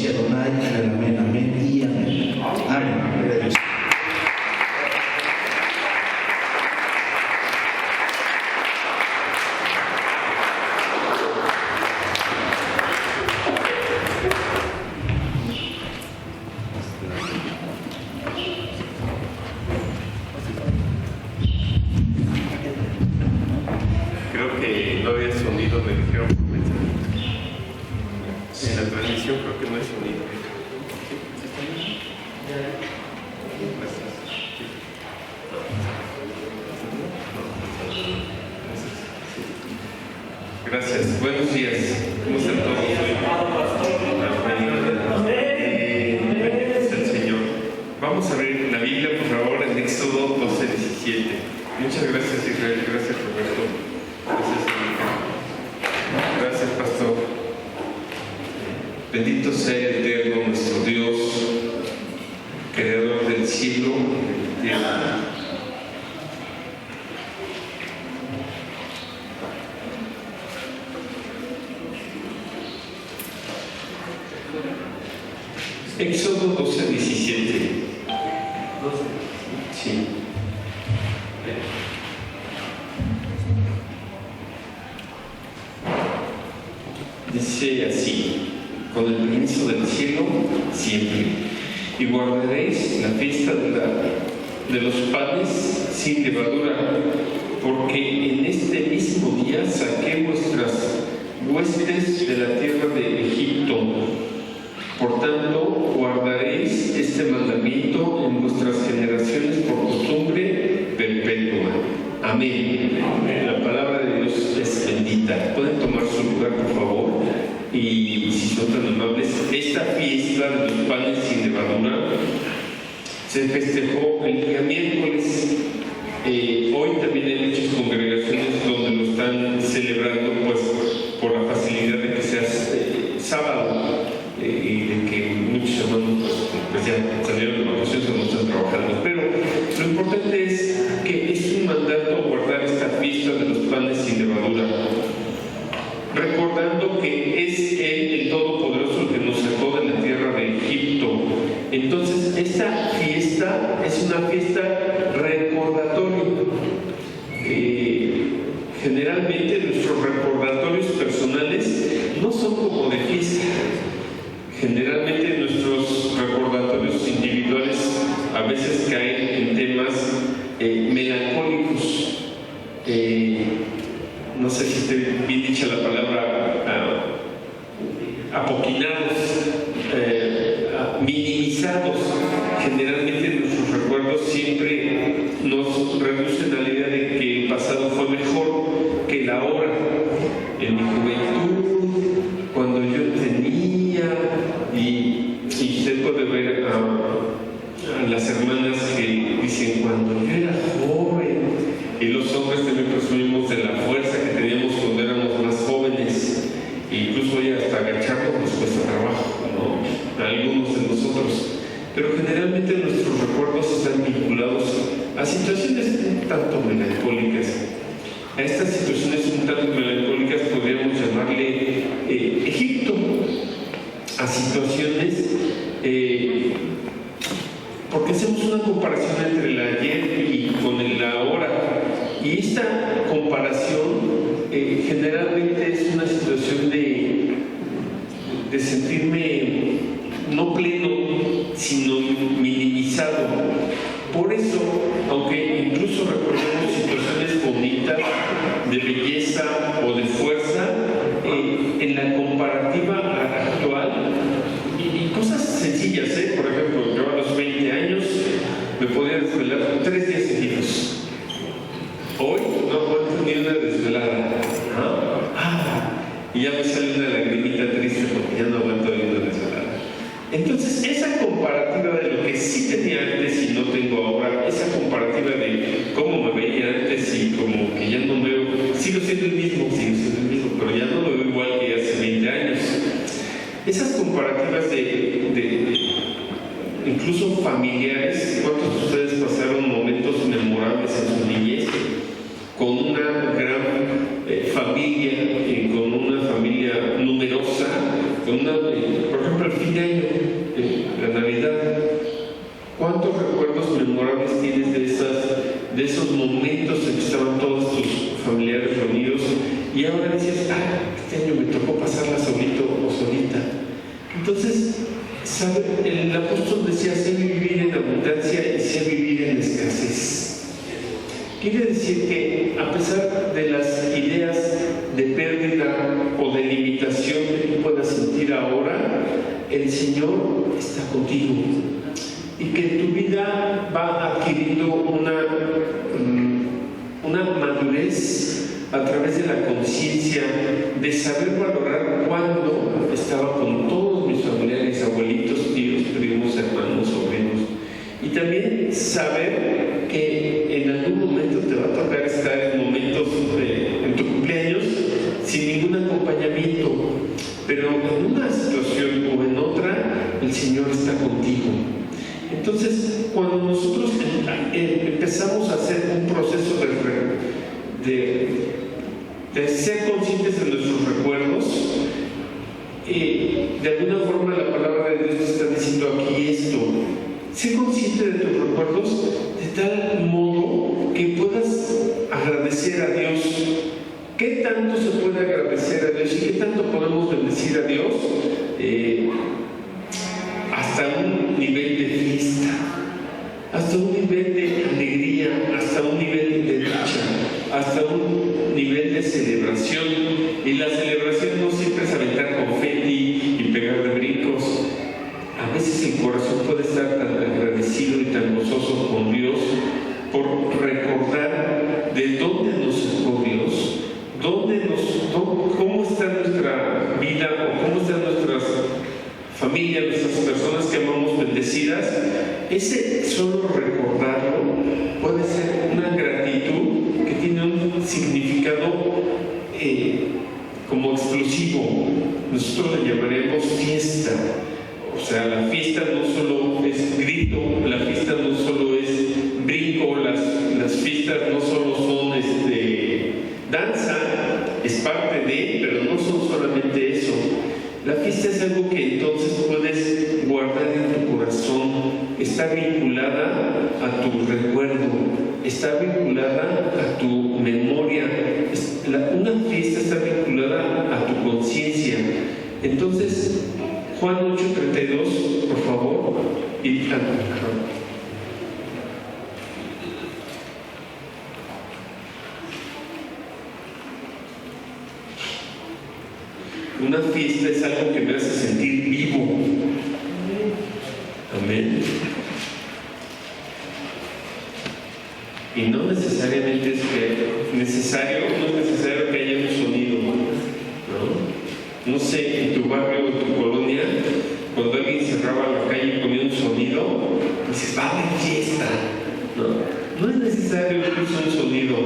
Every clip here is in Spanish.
Kodoshi Adonai, amén, amén y amén. Amén. Gloria a Dios. Creo que no había sonido, me dijeron por mensaje. En la transmisión creo que no hay sonido. Gracias. Buenos días. ¿Cómo están todos hoy? Benditos el Señor. Vamos a abrir la Biblia, por favor, en Éxodo 12:17. Muchas gracias, Israel. Gracias, Roberto. Gracias, Erika. Gracias, Pastor. Bendito sea el eterno nuestro Dios, creador del cielo y de la tierra. Éxodo 12:17. Sí. Dice así: con el permiso del cielo, siempre. Y guardaréis la fiesta de los panes sin levadura, porque en este mismo día saqué vuestras huestes de la tierra de Egipto. Por tanto, guardaréis este mandamiento en vuestras generaciones por costumbre perpetua. Amén. La palabra de Dios es bendita. Pueden tomar su lugar, por favor. Y si son tan amables, esta fiesta de los panes sin levadura se festejó el día miércoles. Hoy también hay muchas congregaciones donde lo están celebrando, pues por la facilidad de que sea sábado y de que muchos hermanos pues ya salieron de vacaciones o no están trabajando. Pero lo importante es que es un mandato guardar esta fiesta de los panes sin levadura, recordando que es Él el Todopoderoso el que nos sacó de la tierra de Egipto. Entonces, esta fiesta es una fiesta recordatorio. Generalmente nuestros recordatorios personales no son como de fiesta. Generalmente nuestros recordatorios individuales a veces caen en temas melancólicos. No sé si esté bien dicha la palabra, apoquinados, minimizados. Generalmente nuestros recuerdos siempre nos reducen a la idea de que el pasado fue mejor que el ahora. En mi juventud, cuando yo tenía, y usted puede ver a las hermanas que dicen cuando yo era joven, y los hombres también presumimos de la fuerza que teníamos cuando éramos más jóvenes, e incluso hoy hasta agacharnos nos cuesta trabajo, ¿no? A algunos de nosotros. Pero generalmente nuestros recuerdos están vinculados a situaciones un tanto melancólicas. A estas situaciones un tanto melancólicas podríamos llamarle Egipto, a situaciones, porque hacemos una comparación entre el ayer y con el ahora, y esta comparación generalmente es una situación de sentirme no pleno, sino minimizado. Por eso, aunque incluso recordemos situaciones bonitas, de belleza o de fuerza, en la comparativa actual, y cosas sencillas, por ejemplo, yo a los 20 años me podía desvelar 3 días seguidos. Hoy no aguanto ni una desvelada. Y ya me sale una lagrimita triste porque ya no aguanto ni una desvelada. Entonces, esa comparativa de lo que sí tenía antes y no tengo ahora, esa comparativa de cómo me veía antes y como que ya no me veo, sigo siendo el mismo, pero ya no me veo igual que hace 20 años. Esas comparativas de incluso familiares, ¿cuántos de ustedes pasaron momentos memorables en su niñez con una gran familia, con una familia numerosa, por ejemplo, el fin de año, la Navidad. ¿Cuántos recuerdos memorables tienes de esos momentos en que estaban todos tus familiares reunidos? Y ahora dices, este año me tocó pasarla solito o solita. Entonces, ¿sabe? El apóstol decía, sé vivir en abundancia y sé vivir en escasez. Quiere decir que a pesar de las ideas de pérdida o de limitación que tú puedas sentir ahora, el Señor está contigo y que tu vida va adquiriendo una madurez a través de la conciencia de saber valorar cuando estaba con todos mis familiares, abuelitos, tíos, primos, hermanos, sobrinos, y también saber que en algún momento te va a tocar estar en momentos en tu cumpleaños sin ningún acompañamiento, pero en una situación o en otra el Señor está contigo. Entonces, cuando nosotros empezamos a hacer un proceso de ser conscientes de nuestros recuerdos, de alguna forma la palabra de Dios está diciendo aquí esto: sé consciente de tus recuerdos de tal modo que puedas agradecer a Dios. ¿Qué tanto se puede agradecer a Dios y qué tanto podemos bendecir a Dios? Hasta un nivel de fiesta, hasta un nivel de alegría, hasta un nivel de dicha, hasta un nivel de celebración. Y la celebración no siempre es aventar confeti y pegar de brincos. A veces el corazón puede estar tan agradecido y tan gozoso con Dios por recordar de dónde nos sacó Dios, cómo está nuestra vida o cómo están nuestras familias, nuestras personas que amamos bendecidas. Ese solo recordarlo puede ser una gratitud que tiene un significado como explosivo. Nosotros le llamaremos fiesta. O sea, la fiesta no solo es grito, la fiesta no solo es brinco, las fiestas no solo son danza, es parte de, pero no son solamente eso. La fiesta es algo que entonces puedes guardar en tu corazón, está vinculada a tu recuerdo, está vinculada a tu memoria. Una fiesta está vinculada a tu conciencia. Entonces, Juan 8:32, por favor, y una fiesta es algo que me hace sentir vivo. Amén. Y no necesariamente es necesario que haya un sonido, ¿no? No sé, en tu barrio o en tu colonia, cuando alguien cerraba la calle y ponía un sonido, dices, va a haber fiesta. No es necesario incluso un sonido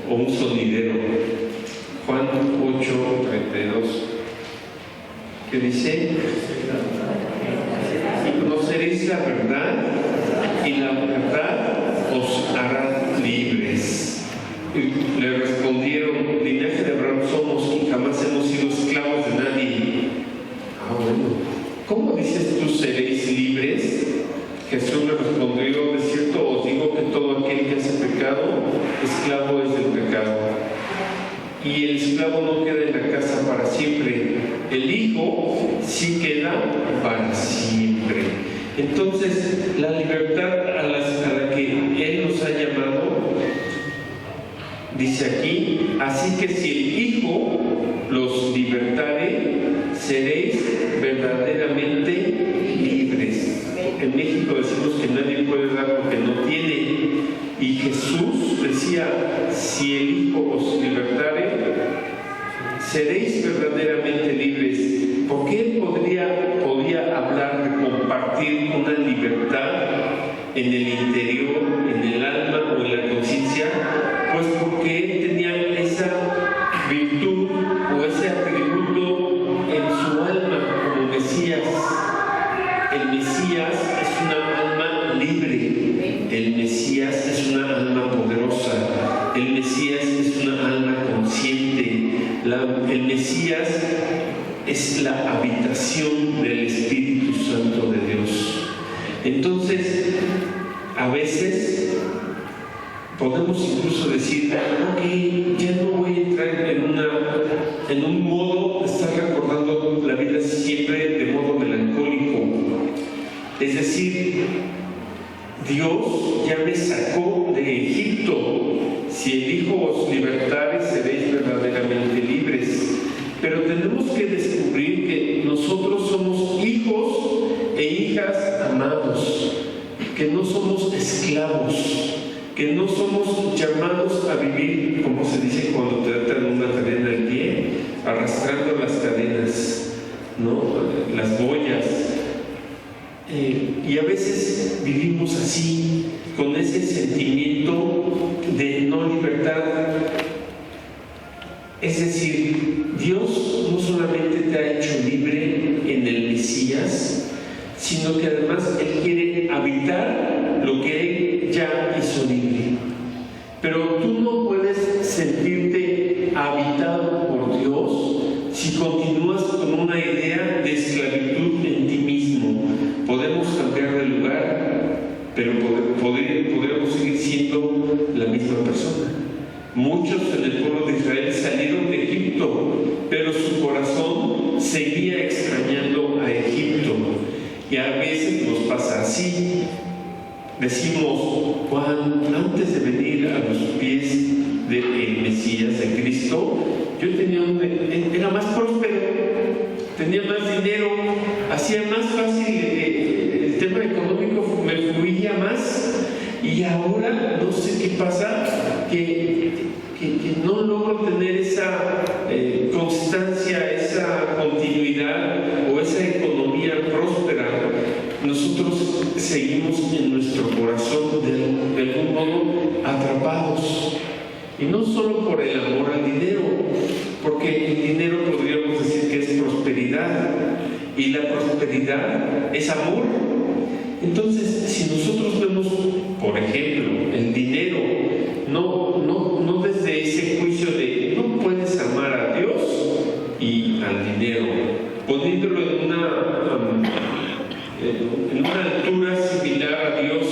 o un sonidero. Juan 8:32, que dice: y conoceréis la verdad, y la verdad os hará libres. Y le respondieron: linaje de Abraham somos y jamás hemos sido esclavos de nadie. Bueno, ¿cómo dices tú seréis libres? Jesús le respondió: de cierto os digo que todo aquel que hace pecado, esclavo es del pecado. Y el esclavo no queda en la casa para siempre, el hijo sí queda para siempre. Entonces, la libertad a la que Él nos ha llamado, dice aquí: así que si el Hijo los libertare, seréis verdaderamente libres. En México decimos que nadie puede dar lo que no tiene. Y Jesús decía: si el Hijo os libertare, seréis verdaderamente libres. Porque Él podía hablar de compartir una libertad en el interior, en el alma o en la conciencia, pues porque Él tenía esa virtud o ese atributo en su alma como Mesías. El Mesías es una alma libre, el Mesías es una alma poderosa, el Mesías es una alma consciente, el Mesías es la habitación del Espíritu Santo de Dios. Entonces, a veces podemos incluso decir, ok, ya no voy a entrar en un modo de estar recordando la vida siempre de modo melancólico. Es decir, Dios ya me sacó de Egipto. Si elijo os libertares, seréis verdaderamente libres. Pero tenemos que descubrir que nosotros somos hijos e hijas amados, que no somos esclavos, que no somos llamados a vivir, como se dice cuando te atan una cadena al pie, arrastrando las cadenas, ¿no? Las boyas. Y a veces vivimos así, con ese sentimiento de no libertad. Es decir, Dios no solamente te ha hecho libre en el Mesías, sino que además Él quiere habitar lo que Él ya hizo libre. Pero tú no puedes sentirte habitado por Dios si continúas con una idea de esclavitud en ti mismo. Podemos cambiar de lugar, pero podríamos seguir siendo la misma persona. Muchos en el pueblo de Israel salieron de Egipto, pero su corazón seguía extrañando a Egipto. Y a veces nos pasa así. Decimos, Juan, antes de venir a los pies del Mesías, de Cristo, yo era más próspero, tenía más dinero, hacía más fácil el tema económico, me fluía más, y ahora no sé qué pasa, que no logro tener esa constancia, esa continuidad o esa economía próspera. Nosotros seguimos en nuestro corazón de algún modo atrapados, y no solo por el amor al dinero, porque el dinero podríamos decir que es prosperidad, y la prosperidad es amor. Entonces, si nosotros vemos, por ejemplo, el dinero, no desde ese juicio de no puedes amar a Dios y al dinero, poniéndolo en una altura similar a Dios,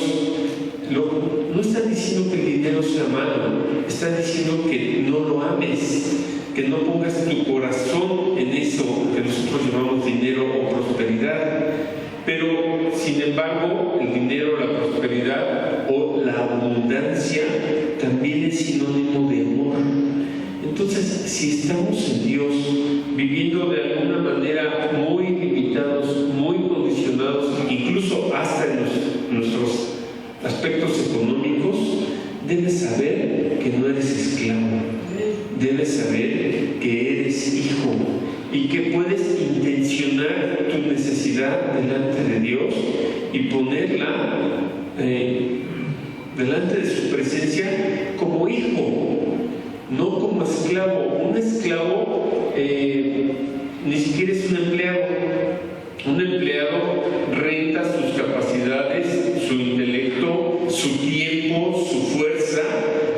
no está diciendo que el dinero sea malo, está diciendo que no lo ames, que no pongas tu corazón en eso que nosotros llamamos dinero o prosperidad. Pero, sin embargo, el dinero, la prosperidad o la abundancia también es sinónimo de amor. Entonces, si estamos en Dios, viviendo de alguna manera muy limitados, muy condicionados, incluso hasta en nuestros aspectos económicos, debes saber que no eres esclavo, debes saber que eres hijo y que puedes intencionar tu necesidad delante de Dios y ponerla delante de su presencia como hijo, no como esclavo. Un esclavo ni siquiera es un empleado. Un empleado renta sus capacidades, su intelecto, su tiempo, su fuerza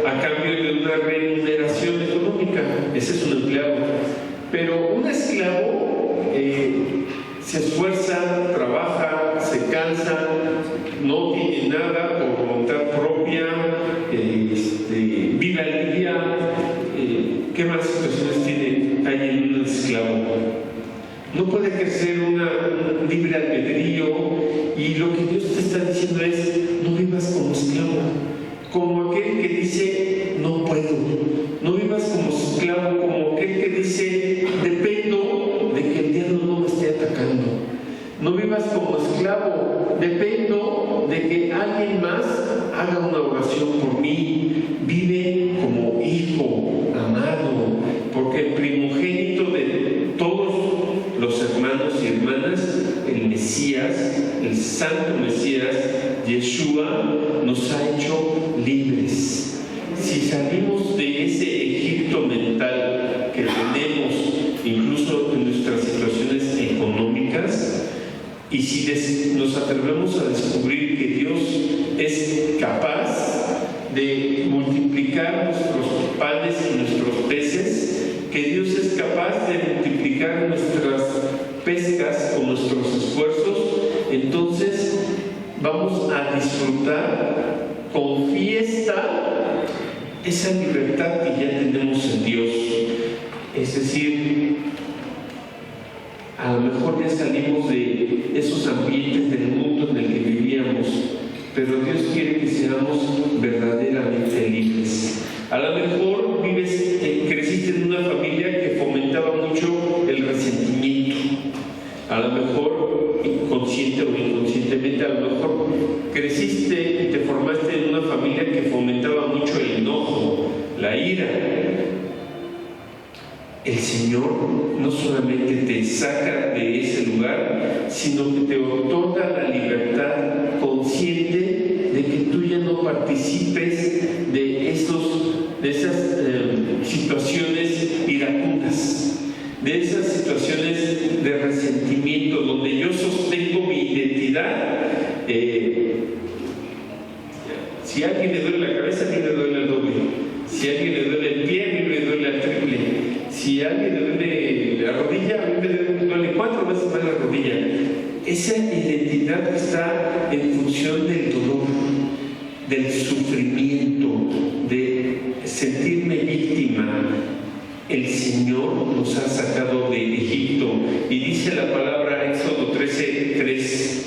a cambio de una remuneración económica. Ese es un empleado. Pero un esclavo se esfuerza, trabaja, se cansa, no tiene nada por voluntad propia, vive al día. ¿Qué más situaciones hay en un esclavo? No puede ejercer un libre albedrío, y lo que Dios te está diciendo es: no vivas como esclavo, como aquel que dice no puedo. No vivas como esclavo, como aquel que dice dependo de que el diablo no me esté atacando. No vivas como esclavo, dependo de que alguien más haga una oración por mí. Vive como hijo amado, porque el primogénito de todos los hermanos y hermanas, el Mesías, el Santo Mesías, Yeshua, nos ha hecho libres. Si salimos de ese Egipto mental que tenemos, incluso en nuestras situaciones económicas, y si nos atrevemos a descubrir que Dios es capaz de multiplicar nuestros panes y nuestros peces, que Dios es capaz de multiplicar nuestras pescas o nuestros esfuerzos, entonces vamos a disfrutar con fiesta esa libertad que ya tenemos en Dios. Es decir, a lo mejor ya salimos de esos ambientes del mundo en el que vivíamos, pero Dios quiere que seamos verdaderamente libres. A lo mejor creciste en una familia que fomentaba mucho el resentimiento. A lo mejor, consciente o inconscientemente, a lo mejor creciste y te formaste en una familia que fomentaba mucho el enojo, la ira. El Señor no solamente te saca de ese lugar, sino que te otorga la libertad consciente de que tú ya no participes de esas situaciones iracundas, de esas situaciones de resentimiento, donde yo sostengo mi identidad. Si a alguien le duele la cabeza, a mí le duele el doble. Si a alguien le duele el pie, a mí me duele el triple. Si a alguien le duele la rodilla, a mí me duele 4 veces más la rodilla. Esa identidad está en función del dolor, del sufrimiento, de sentirme víctima. El Señor nos ha sacado de Egipto, y dice la palabra Éxodo 13:3.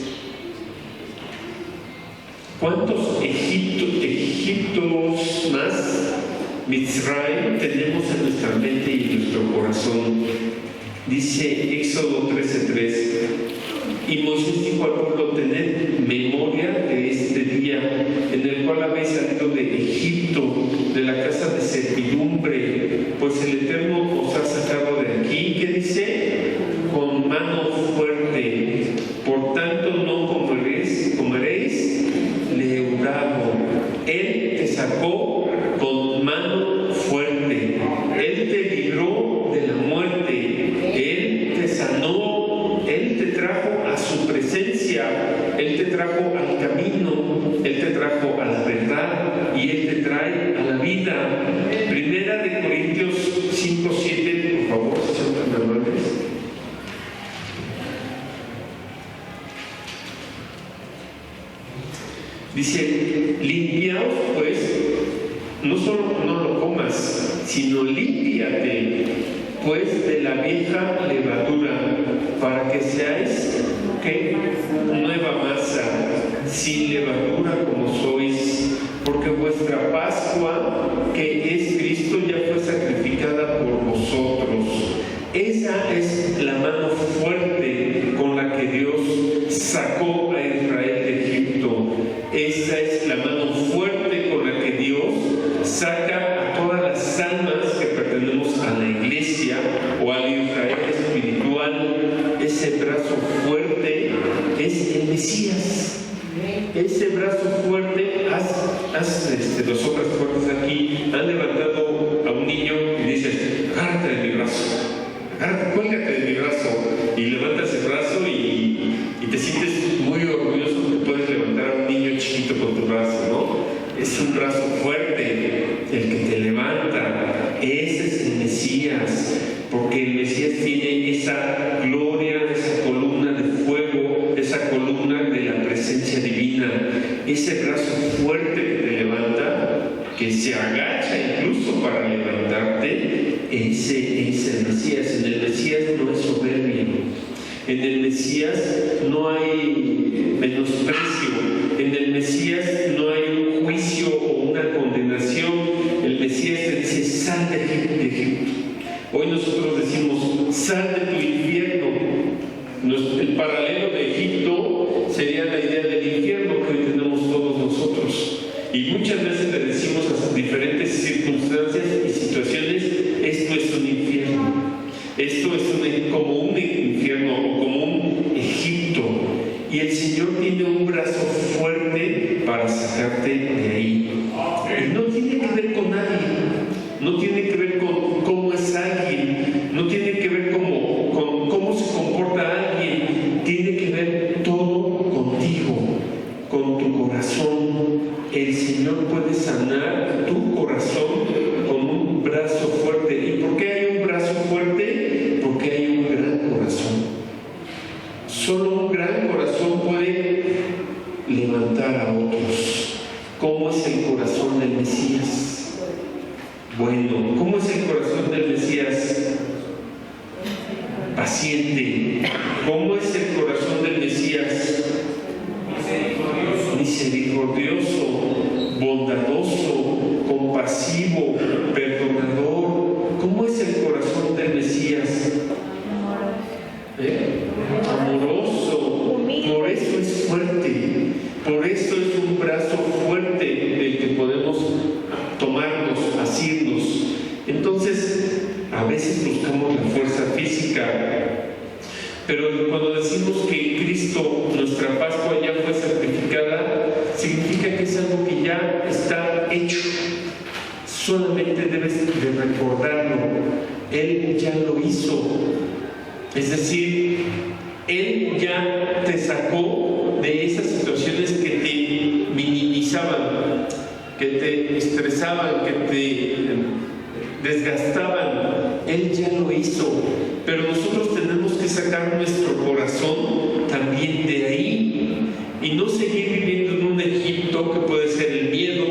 ¿Cuántos Egiptos más, Mitzrayim, tenemos en nuestra mente y en nuestro corazón? Dice Éxodo 13:3. Y Moisés dijo al pueblo: tened memoria de este día en el cual habéis salido de Egipto, de la casa de servidumbre, pues el Eterno os ha sacado de aquí. ¿Qué dice? Con mano fuerte. Por tanto, no comeréis leudado. Él te sacó con mano fuerte. Él te libró de la muerte. Él te sanó. Él te trajo a su presencia. Él te trajo al camino. Él te trajo a la verdad. Y Él te trae a la vida. Primera de Corintios 5:7, por favor, si son tan amables. Dice: limpiaos pues, no solo no lo comas, sino límpiate pues de la vieja levadura, para que seáis ¿qué? Nueva masa, sin levadura como sois, porque vuestra Pascua, que es Cristo, ya fue sacrificada por vosotros. Esa es la mano fuerte con la que Dios sacó a Israel de Egipto. Esa es la mano fuerte con la que Dios saca a todas las almas que pertenecemos a la iglesia o al Israel espiritual. Ese brazo fuerte es el Mesías. Ese brazo fuerte, los hombres fuertes aquí han levantado a un niño y dices: agárrate de mi brazo, cuélgate de mi brazo, y levantas el brazo y te sientes muy orgulloso porque puedes levantar a un niño chiquito con tu brazo, ¿no? Es un brazo fuerte el que te levanta. Ese es el Mesías, porque el Mesías tiene esa gloria, esa columna de fuego, esa columna de la presencia divina, ese brazo fuerte que te levanta, que se agacha incluso para levantarte. Ese es el Mesías. En el Mesías no hay soberbia, en el Mesías no hay menosprecio, en el Mesías no hay un juicio o una condenación. El Mesías te dice: sal de Egipto. Hoy nosotros decimos: sal de tu infierno. El paralelo de Egipto sería la idea del infierno que hoy tenemos todos nosotros. Y muchas veces le decimos a diferentes circunstancias y situaciones: esto es un infierno, esto es como un infierno o como un Egipto. Y el Señor tiene un brazo fuerte para sacarte de ahí. Y no tiene que ver con nadie, no tiene que ver con cómo es alguien, no tiene que ver con cómo se comporta alguien, tiene que ver todo contigo, con tu corazón. El Señor puede sanar tu corazón con un brazo fuerte. ¿Y por qué hay un brazo Mesías? Bueno, ¿cómo es el corazón del Mesías? Paciente. ¿Cómo es el corazón del Mesías? Misericordioso, bondadoso, compasivo, perdonador. ¿Cómo es el corazón del Mesías? Amoroso. Por eso es fuerte. Por eso es un brazo fuerte del que podemos tomarnos, asirnos. Entonces, a veces buscamos la fuerza física, pero cuando decimos que Cristo, nuestra Pascua, ya fue sacrificada, significa que es algo que ya está hecho. Solamente debes de recordarlo. Él ya lo hizo. Es decir, Él ya te sacó de esas situaciones que te minimizaban, que te estresaban, que te desgastaban. Él ya lo hizo, pero nosotros tenemos que sacar nuestro corazón también de ahí y no seguir viviendo en un Egipto que puede ser el miedo,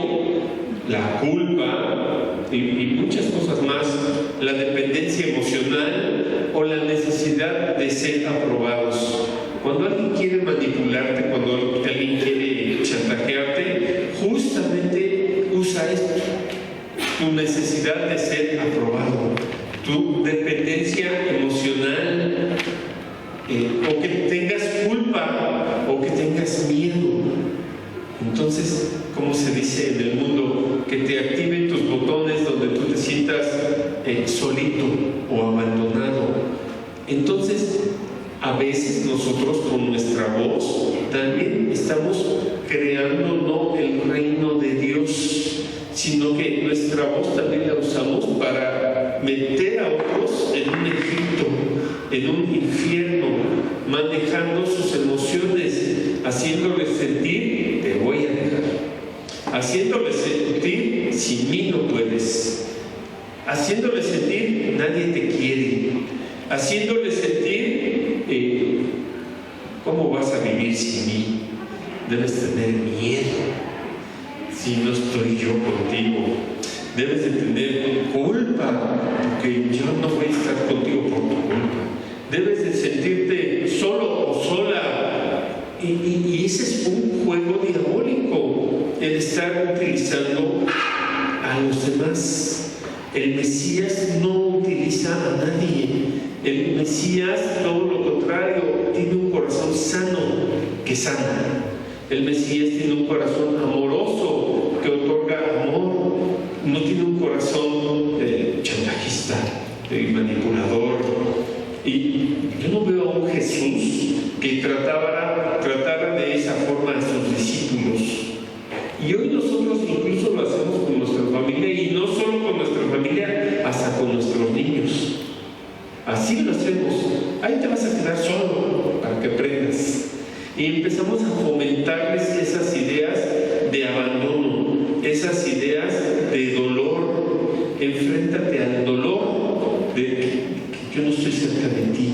la culpa y muchas cosas más, la dependencia emocional o la necesidad de ser aprobados. Cuando alguien quiere manipularte, cuando alguien quiere chantajearte, justamente usa esto: tu necesidad de ser aprobado, tu dependencia emocional, o que tengas culpa o que tengas miedo. Entonces, ¿cómo se dice en el mundo? Que te activen tus botones donde tú te sientas solito o abandonado. Entonces, a veces nosotros con nuestra voz también estamos creando no el reino de Dios, sino que nuestra voz también la usamos para meter a otros en un Egipto, en un infierno, manejando sus emociones, haciéndoles sentir: te voy a dejar, haciéndoles sentir: sin mí no puedes, haciéndoles sentir: nadie te quiere, haciéndoles sentir: ¿cómo vas a vivir sin mí? Debes tener miedo si no estoy yo contigo. Debes de tener culpa, porque yo no voy a estar contigo por tu culpa. Debes de sentirte solo o sola. Y ese es un juego diabólico, el estar utilizando a los demás. El Mesías no utiliza a nadie. El Mesías, todo lo contrario, tiene un corazón sano que sana. El Mesías tiene un corazón amoroso que otorga amor. No tiene un corazón chantajista y manipulador. Y yo no veo a un Jesús que tratara de esa forma a sus discípulos. Y hoy nosotros incluso lo hacemos con nuestra familia, y no solo con nuestra familia, hasta con nuestros niños. Así lo hacemos. Ahí te vas a quedar solo para que aprendas. Y empezamos a fomentarles esas ideas de abandono, esas ideas de dolor. Enfréntate al dolor de que yo no estoy cerca de ti.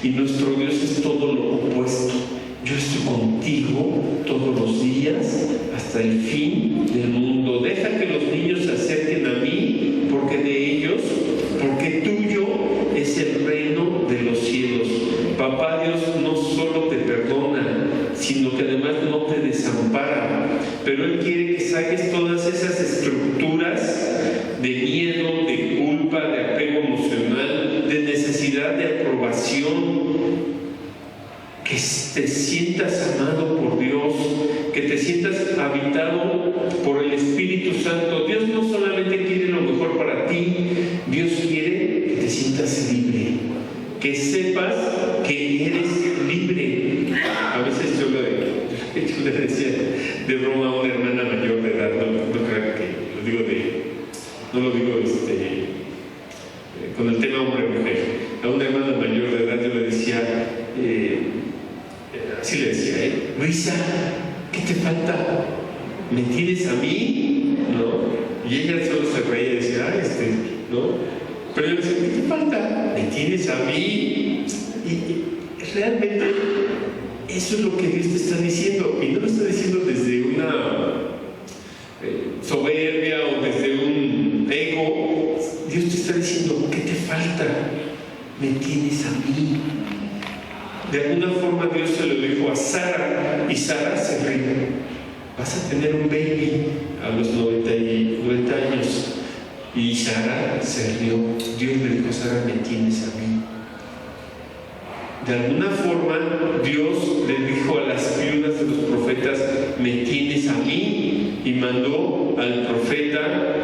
Y nuestro Dios es todo lo opuesto. Yo estoy contigo todos los días hasta el fin del mundo. Deja que los niños se acerquen a mí, porque tuyo es el reino de los cielos. Papá Dios no solo te perdona, sino que además no te desampara, pero Él quiere que saques todas esas estructuras de miedo, de culpa, de apego emocional, de necesidad de aprobación, que te sientas amado por Dios, que te sientas habitado por el Espíritu Santo. Dios no solamente quiere lo mejor para ti, Dios quiere que te sientas libre, que sepas que eres libre. A veces yo le decía de broma a una hermana mayor de edad, no creo que no lo digo con el tema hombre-mujer. A una hermana mayor de edad yo le decía, así le decía, Luisa, ¿qué te falta? ¿Me tienes a mí? ¿No? Y ella solo se reía y decía, ¿no? Pero yo le decía, ¿qué te falta? ¿Me tienes a mí? Y realmente eso es lo que Dios te está diciendo. Y no lo está diciendo desde soberbia o desde un ego, Dios te está diciendo: ¿qué te falta? Me tienes a mí. De alguna forma Dios se lo dijo a Sara, y Sara se rió: vas a tener un baby a los 90 años. Y Sara se rió. Dios le dijo a Sara: me tienes a mí. De alguna forma Dios le dijo a las viudas de los profetas: me tienes a mí, y mandó al profeta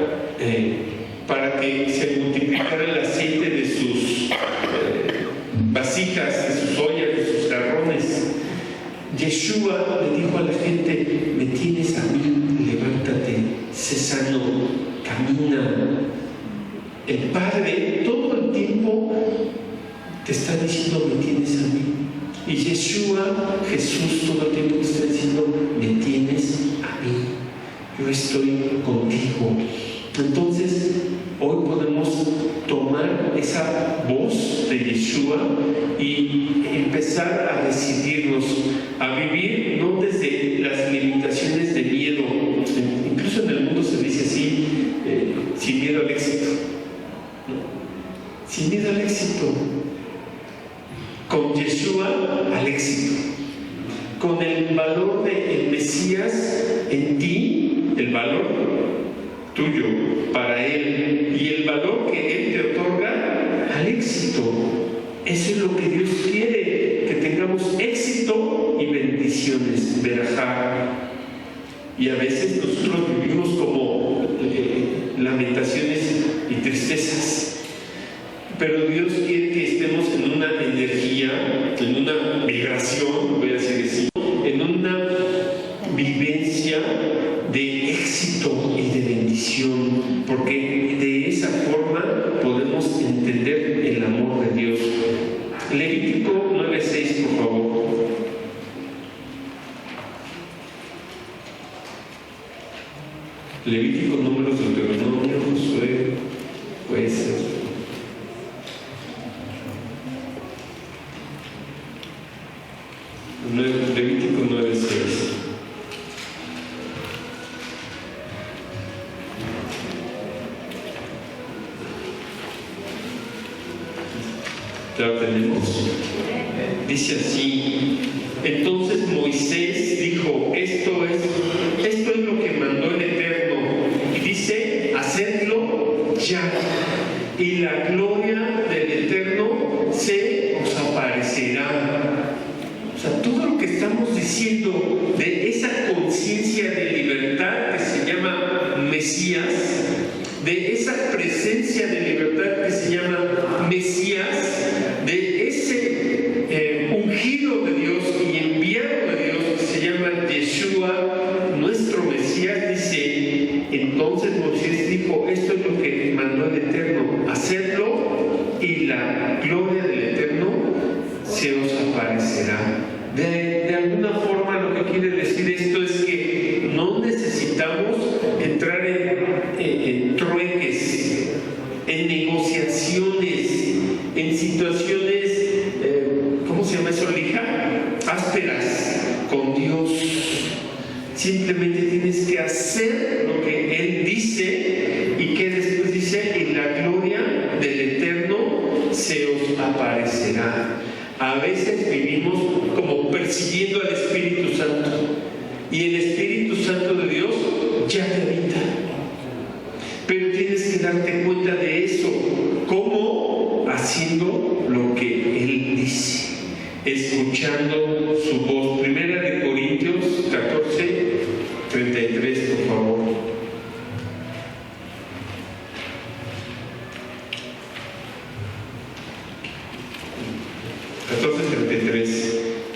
para que se multiplicara el aceite de sus vasijas, de sus ollas, de sus jarrones. Yeshua le dijo a la gente: me tienes a mí, levántate, sé sano, camina. El Padre todo el tiempo te está diciendo: me tienes a mí. Y Yeshua, Jesús, todo el tiempo te está diciendo: me tienes a mí, yo estoy contigo. Entonces hoy podemos tomar esa voz de Yeshua y empezar a decidirnos a vivir no desde las limitaciones de miedo. Incluso en el mundo se dice así: sin miedo al éxito. Sin miedo al éxito. Con Yeshua al éxito. Con el valor del Mesías en ti, el valor tuyo para Él y el valor que Él te otorga al éxito. Eso es lo que Dios quiere, que tengamos éxito y bendiciones, verajá. Y a veces nosotros vivimos como lamentaciones y tristezas. Pero Dios quiere que estemos en una energía, en una vibración, voy a decir así, en una vivencia de éxito y de bendición, porque de esa forma podemos entender el amor de Dios. Levítico 9:6, por favor. Levítico, Números, Deuteronomio, Josué, Jueces. Levítico 9:6. Ya lo tenemos. Dice así: entonces Moisés dijo: esto es lo que mandó el Eterno. Y dice: hacedlo ya, y la gloria del Eterno se os aparecerá. O sea, todo lo que estamos diciendo de esa conciencia de libertad que se llama Mesías, de esa presencia de libertad que se llama Mesías, de ese ungido de Dios y enviado de Dios que se llama Yeshua, nuestro Mesías, dice: entonces Moisés dijo: esto es lo que mandó el Eterno, hacerlo, y la gloria del Eterno se os aparecerá. De alguna forma, lo que quiere decir esto es que no necesitamos entrar en trueques, en negociaciones, en situaciones, ¿cómo se llama eso? Ásperas con Dios. Simplemente tienes que hacer lo que Él dice, y que después dice: y la gloria del Eterno se os aparecerá. A veces vivimos como persiguiendo al Espíritu Santo, y el Espíritu Santo de Dios ya te habita. Pero tienes que darte cuenta de eso. ¿Cómo? Haciendo lo que Él dice, escuchando su voz. Primera de Corintios 14:33, por favor.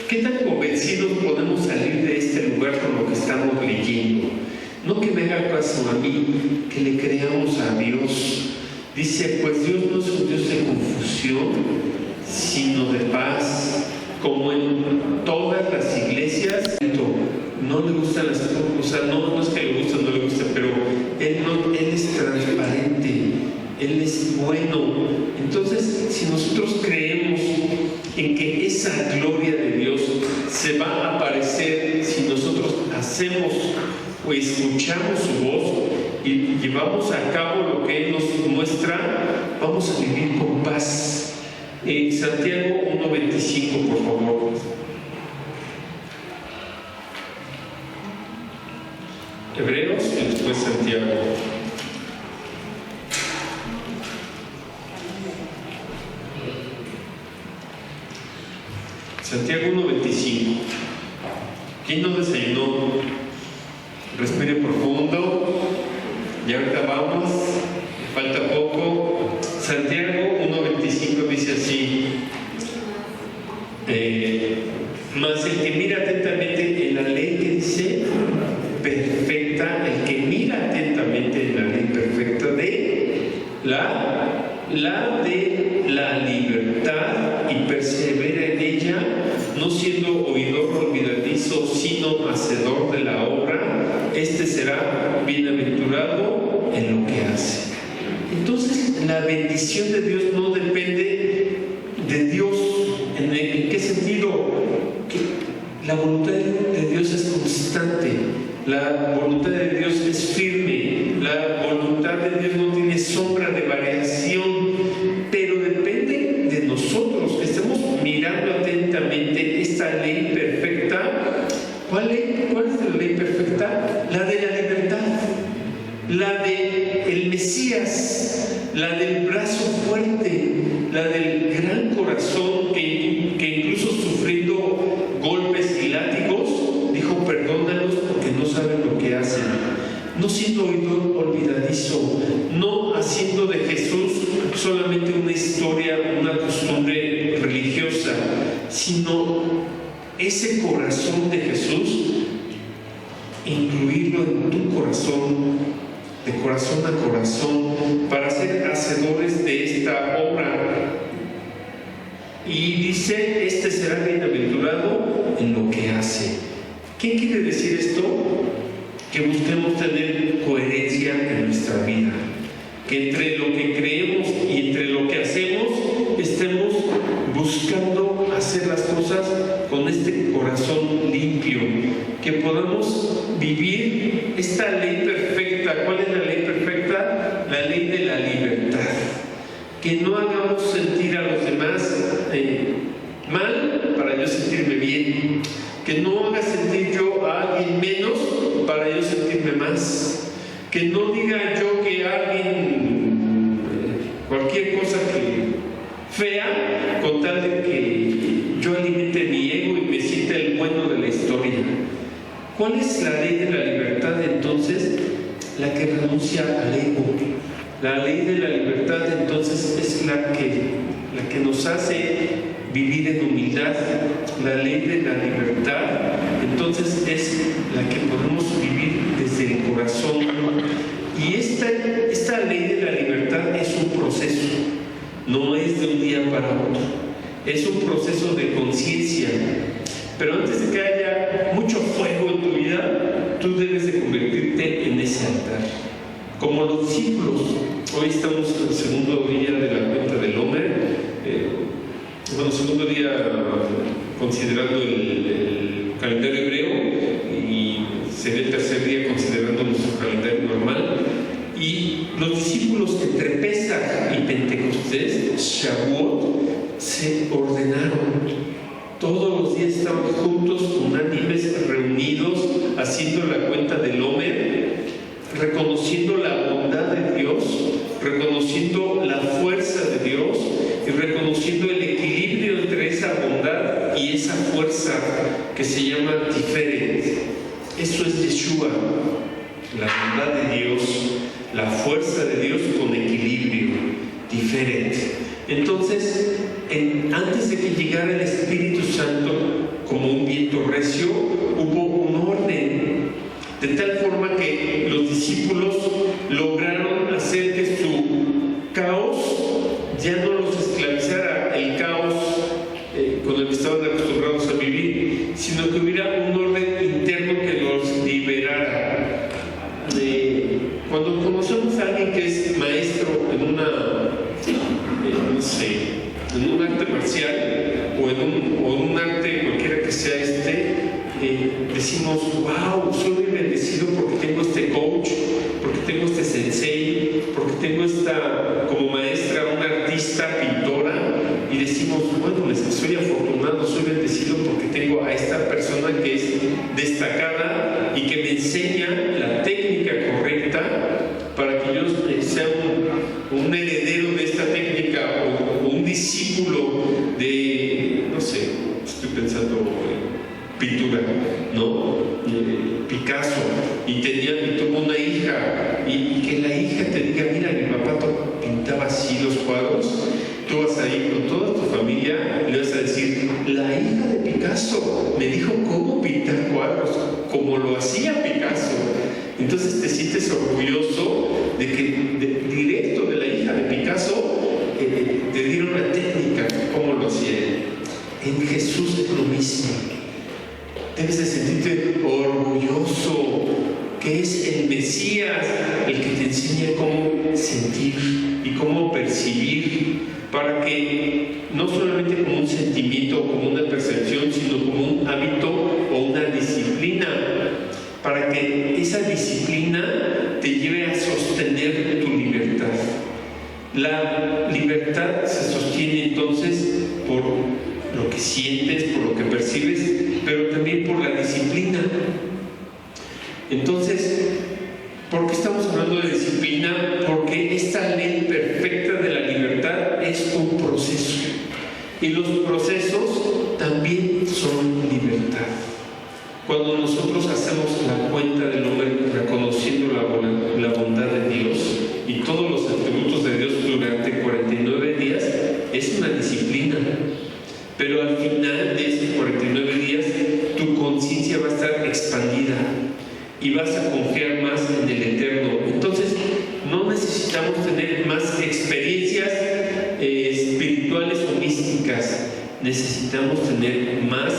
¿Qué tan convencidos podemos salir de este lugar con lo que estamos leyendo? No que me haga caso a mí, que le creamos a Dios. Dice: pues Dios no es un Dios de confusión, sino de paz. Como en todas las iglesias, no le gustan las cosas, o sea, no es que le guste o no le guste, pero Él es transparente, Él es bueno. Entonces, si nosotros creemos en que esa gloria de Dios se va a aparecer si nosotros hacemos o escuchamos su voz y llevamos a cabo lo que Él nos muestra, vamos a vivir con paz. Santiago 1:25, por favor. Hebreos y después Santiago. Santiago 1:25. ¿Quién no desayunó? Respire profundo. Y ahorita vamos. Falta poco. Santiago 1:25 dice así: mas el que mira atentamente en la ley, que dice perfecta, el que mira atentamente en la ley perfecta de la de la libertad y persevera en ella, no siendo oidor olvidadizo, sino hacedor de la obra, este será bienaventurado en lo que hace. Entonces, la bendición de Dios no depende de Dios. ¿En qué sentido? Que la voluntad de Dios es constante, la voluntad de Dios es firme, la voluntad de Dios no tiene sombra de variación, pero depende de nosotros que estemos mirando atentamente esta ley perfecta. ¿Cuál es la ley perfecta? La de la libertad, la del Mesías, la del brazo fuerte, la del gran corazón que incluso sufriendo golpes y látigos dijo: perdónalos porque no saben lo que hacen. No siendo oidor olvidadizo, no haciendo de Jesús solamente una historia, una costumbre religiosa, sino ese corazón de Jesús, incluirlo en tu corazón, de corazón a corazón, para ser hacedores de esta obra. Y dice: este será bienaventurado en lo que hace. ¿Qué quiere decir esto? Que busquemos tener coherencia en nuestra vida, que entre lo que creemos y entre lo que hacemos estemos buscando hacer las cosas con este corazón limpio, que podamos vivir esta ley perfecta. ¿Cuál es la ley perfecta? La ley de la libertad. Que no hagamos sentir a los demás mal para yo sentirme bien, que no haga sentir yo a alguien menos para yo sentirme más, que no diga yo que alguien cualquier cosa fea con tal de que yo alimente mi ego y me sienta el bueno de la historia. ¿Cuál es la ley de la libertad entonces? La que renuncia al ego. La ley de la libertad entonces es la que nos hace vivir en humildad. La ley de la libertad entonces es la que podemos vivir desde el corazón. Y esta ley de la libertad es un proceso, no es de un día para otro, es un proceso de conciencia. Pero antes de que haya mucho fuego en tu vida, tú debes de convertirte en ese altar. Como los discípulos, hoy estamos en el segundo día de la cuenta del Homer, segundo día considerando el calendario hebreo, y sería el tercer día considerando nuestro calendario normal. Y los discípulos entre Pesaj y Pentecostés, Shavuot, se ordenaron. Todos los días estaban juntos, unánimes, reunidos, haciendo la cuenta del Homer, reconociendo la bondad de Dios, reconociendo la fuerza de Dios y reconociendo el equilibrio entre esa bondad y esa fuerza que se llama Tiferet. Eso es Yeshua, la bondad de Dios, la fuerza de Dios con equilibrio, Tiferet. Entonces, antes de que llegara el Espíritu Santo como un viento recio, hubo un orden, de tal forma que los discípulos lograron hacer que su caos ya no los esclavizara, el caos con el que estaban acostumbrados a vivir, sino que hubiera un orden interno que los liberara. Cuando conocemos a alguien que es maestro en en un arte marcial o en un arte cualquiera que sea decimos, wow, soy muy bendecido porque tengo este coach, porque tengo este sensei, porque tengo esta como maestra, una artista, pintora, y decimos, bueno, soy afortunado, soy bendecido porque tengo a esta persona que es destacada y que me enseña la técnica correcta para que yo sea un heredero de esta técnica o un discípulo de, no sé, estoy pensando en pintura, ¿no? Picasso, y tuvo una hija, y que la hija te diga, mira, mi papá pintaba así los cuadros. Tú vas a ir con toda tu familia y le vas a decir, la hija de Picasso me dijo cómo pintar cuadros, como lo hacía Picasso. Entonces te sientes orgulloso de que directo de la hija de Picasso te dieron la técnica, cómo lo hacía él. En Jesús es lo mismo. Debes de sentirte orgulloso, que es el Mesías el que te enseña cómo sentir y cómo percibir, para que no solamente como un sentimiento o como una percepción, sino como un hábito o una disciplina, para que esa disciplina te lleve a sostener tu libertad. La libertad se sostiene entonces por lo que sientes, por lo que percibes, pero también por la disciplina. Entonces, ¿por qué estamos hablando de disciplina? Porque esta ley perfecta de la libertad es un proceso. Y los procesos también son libertad. Cuando nosotros hacemos la cuenta del hombre reconociendo la bondad de Dios y todos los atributos de Dios durante 49 días, es una disciplina. Pero al final de esos 49 días, tu conciencia va a estar expandida y vas a confiar más en el Eterno. Entonces, no necesitamos tener más experiencias espirituales o místicas. Necesitamos tener más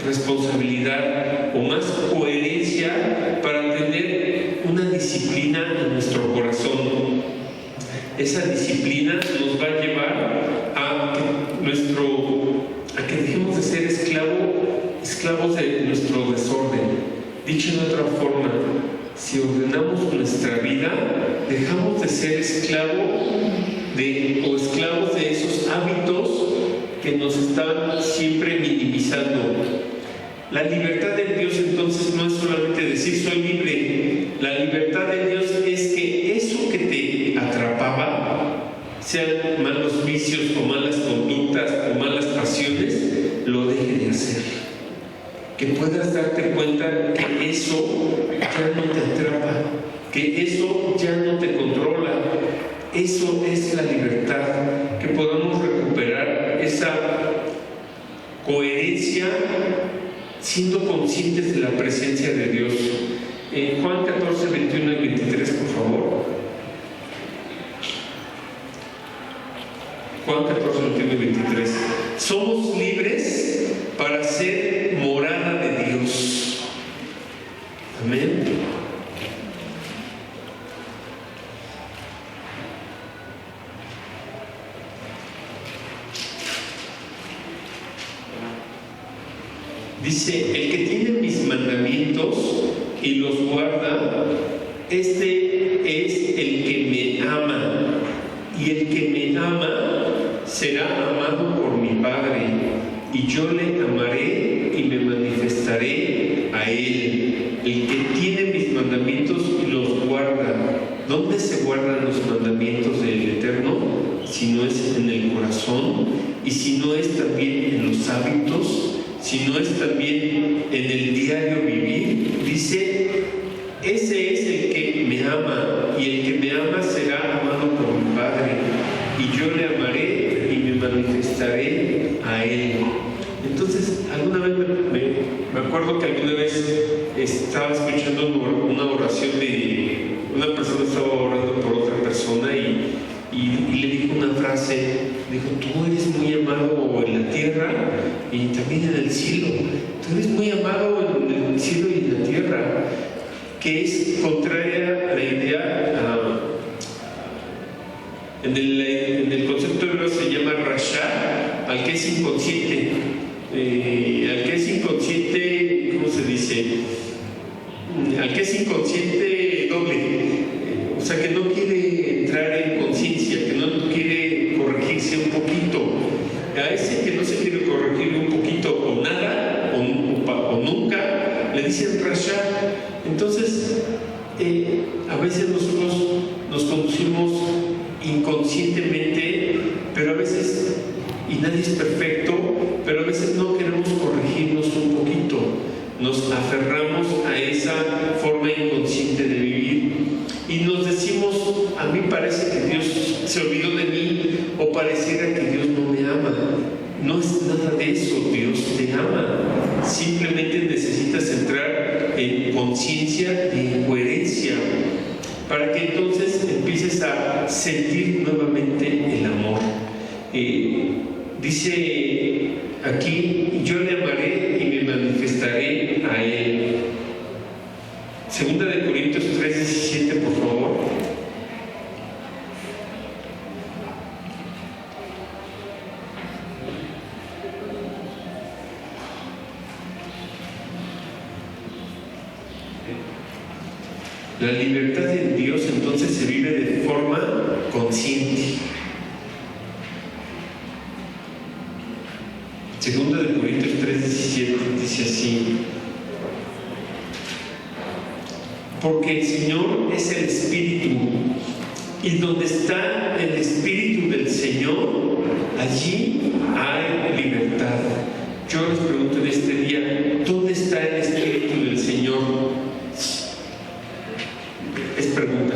responsabilidad o más coherencia para tener una disciplina en nuestro corazón. Esa disciplina nos va a llevar a que dejemos de ser esclavos de nuestro desorden. Dicho de otra forma, si ordenamos nuestra vida, dejamos de ser esclavos de esos hábitos que nos están siempre minimizando. La libertad de Dios entonces no es solamente decir soy libre. La libertad de Dios es que eso que te atrapaba, sean malos vicios o malas conductas o malas pasiones, lo deje de hacer. Que puedas darte cuenta que eso ya no te atrapa, que eso ya no te controla. Eso es la libertad, que podamos recuperar esa coherencia siendo conscientes de la presencia de Dios. Juan 14, 21 y 23, por favor. Juan 14, 21 y 23. Somos libres para ser morada de Dios. Amén. Dice, el que tiene mis mandamientos y los guarda, este es el que me ama, y el que me ama será amado por mi Padre, y yo le amaré y me manifestaré a él. El que tiene mis mandamientos y los guarda. ¿Dónde se guardan los mandamientos del Eterno? Si no es en el corazón, y si no es también en los hábitos, si no es también en el diario vivir. Dice, ese es el que me ama, y el que me ama será amado por mi Padre, y yo le amaré y me manifestaré a él. Entonces, alguna vez me acuerdo que alguna vez estaba escuchando una oración de una persona, estaba orando por otra persona y le dijo una frase. Dijo, tú eres muy amado en la tierra y también en el cielo. Tú eres muy amado en el cielo y en la tierra, que es contraria a la idea, en el concepto hebreo se llama rasha, al que es inconsciente. Al que es inconsciente doble, o sea, que no quiere entrar en conciencia, que no quiere corregirse un poquito. A ese que no se quiere corregir un poquito o nada, o nunca, le dicen rasha. Entonces, a veces nosotros nos conducimos inconscientemente, pero a veces, y nadie es perfecto, pero a veces no queremos corregirnos un poquito. Nos aferramos a esa forma inconsciente de vivir y nos decimos, a mí parece que Dios se olvidó de mí, o pareciera que Dios no me ama. No es nada de eso, Dios te ama. Simplemente necesitas entrar en conciencia y en coherencia para que entonces empieces a sentir nuevamente el amor. Dice aquí, yo le amaré y me manifestaré a él. Segunda de Corintios 3:17, por favor. La libertad en Dios entonces se vive de forma consciente. Segunda de Corintios 3:17 dice así: porque el Señor es el Espíritu, y donde está el Espíritu del Señor, allí hay libertad. Yo les pregunto en este día, ¿dónde está el Espíritu del Señor? Es pregunta,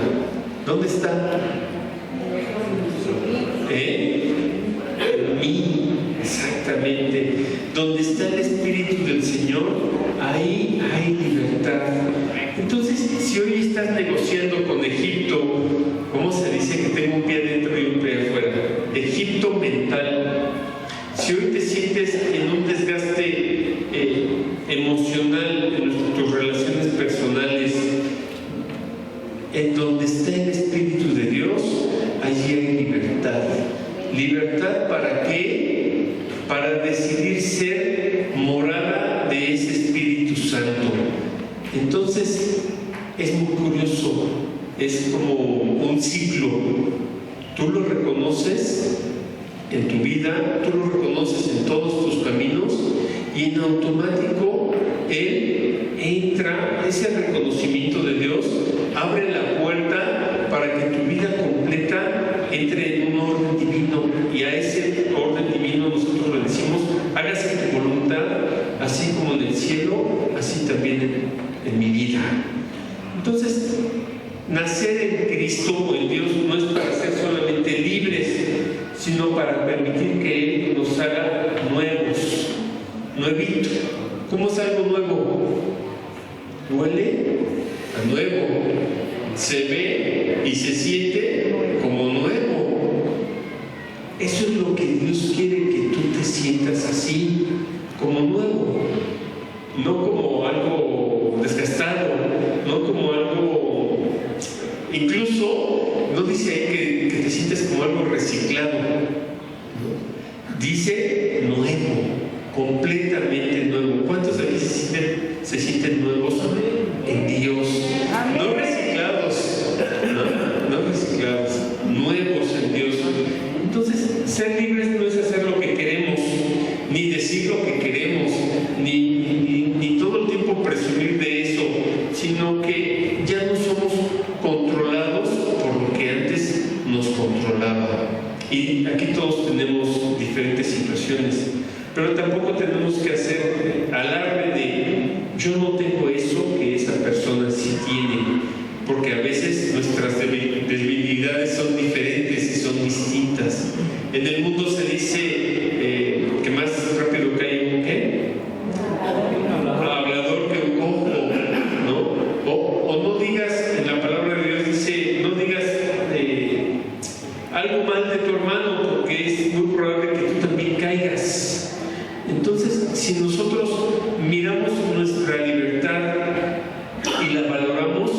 ¿dónde está? En mí, exactamente. Donde está el Espíritu del Señor, ahí hay libertad. Entonces, si hoy estás negociando con Egipto, ¿cómo se dice que tengo un pie adentro y un pie afuera? Egipto mental. Si hoy te sientes en un desgaste emocional en tus relaciones personales, en donde está el Espíritu de Dios, allí hay libertad. ¿Libertad para qué? Para decidir ser morada de ese Espíritu Santo. Entonces, es muy curioso, es como un ciclo. Tú lo reconoces en tu vida, tú lo reconoces en todos tus caminos, y en automático Él entra, ese reconocimiento de Dios abre la puerta para que tu vida completa entre en un orden divino, y a ese orden divino nosotros le decimos: hágase tu voluntad, así como en el cielo, así también en mi vida. Entonces, nacer en Cristo o en Dios no es para ser solamente libres, sino para permitir que Él nos haga nuevos, nuevito. ¿Cómo es algo nuevo? Huele a nuevo, se ve y se siente como nuevo. Eso es lo que Dios quiere, que tú te sientas así, como nuevo, no como algo desgastado, no como algo, incluso no dice ahí que te sientes como algo reciclado, ¿no? Dice nuevo, completamente nuevo. ¿Cuántos de aquí se sienten nuevos en Dios? No reciclados, no reciclados, nuevos en Dios. Entonces, ser libres no es hacer lo que queremos, ni decir lo que queremos, ni todo el tiempo presumir de eso, sino que ya no somos controlados por lo que antes nos controlaba. Y aquí todos tenemos diferentes situaciones, pero tampoco tenemos que hacer alarde de yo no tengo eso que esa persona sí tiene, porque a veces nuestras debilidades son diferentes y son distintas. En el mundo se dice que más rápido cae un ¿qué? Hablador que un cojo, ¿no? O no digas, en la palabra de Dios dice, no digas algo mal de tu hermano, porque es muy probable que tú también caigas. Entonces, si nosotros miramos nuestra libertad y la valoramos,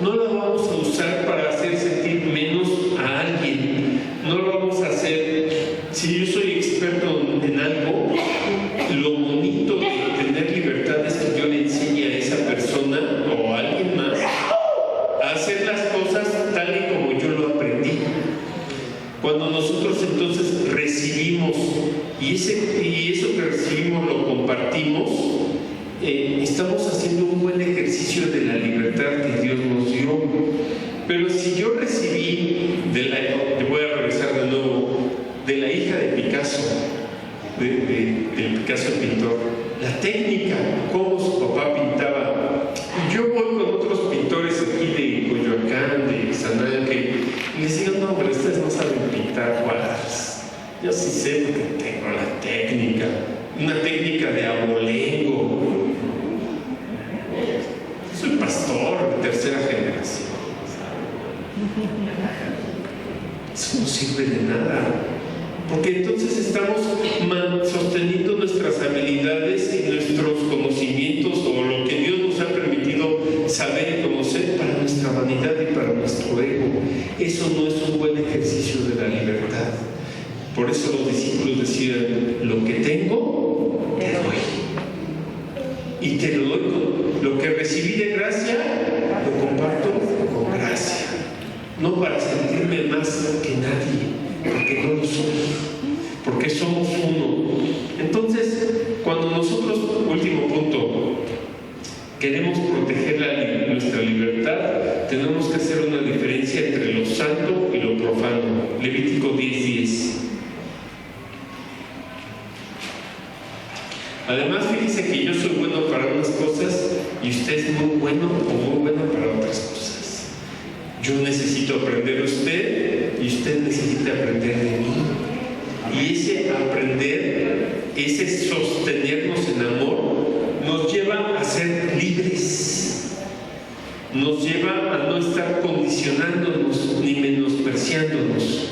no la vamos a usar para hacer sentir menos a alguien, no lo vamos a hacer. Si yo soy experto en algo, lo bonito de tener libertad es que yo le enseñe a esa persona o a alguien más estamos haciendo un buen ejercicio de la libertad que Dios nos dio. Pero si yo recibí voy a regresar de nuevo, de la hija de Picasso, del Picasso pintor, la técnica, cómo su papá pintaba. Y yo voy con otros pintores aquí de Coyoacán, de San Ángel, y les digo, no, pero ustedes no saben pintar cuadros. Yo sí sé porque tengo la técnica, una técnica de abolengo. Soy pastor de tercera generación. Eso no sirve de nada, porque entonces estamos sosteniendo nuestras habilidades y nuestros conocimientos o lo que Dios nos ha permitido saber y conocer para nuestra vanidad y para nuestro ego. Eso no es un buen ejercicio de la libertad. Por eso los discípulos decían, lo que tengo, te doy. Y te lo doy con lo que recibí de gracia, lo comparto con gracia. No para sentirme más que nadie, porque no lo soy, porque somos uno. Entonces, cuando nosotros, último punto, queremos proteger nuestra libertad, tenemos que hacer una diferencia entre lo santo y lo profano. Levítico 10:10. Además, fíjese que yo soy bueno para unas cosas y usted es muy bueno o muy bueno para otras cosas. Yo necesito aprender de usted y usted necesita aprender de mí. Y ese aprender, ese sostenernos en amor, nos lleva a ser libres. Nos lleva a no estar condicionándonos ni menospreciándonos.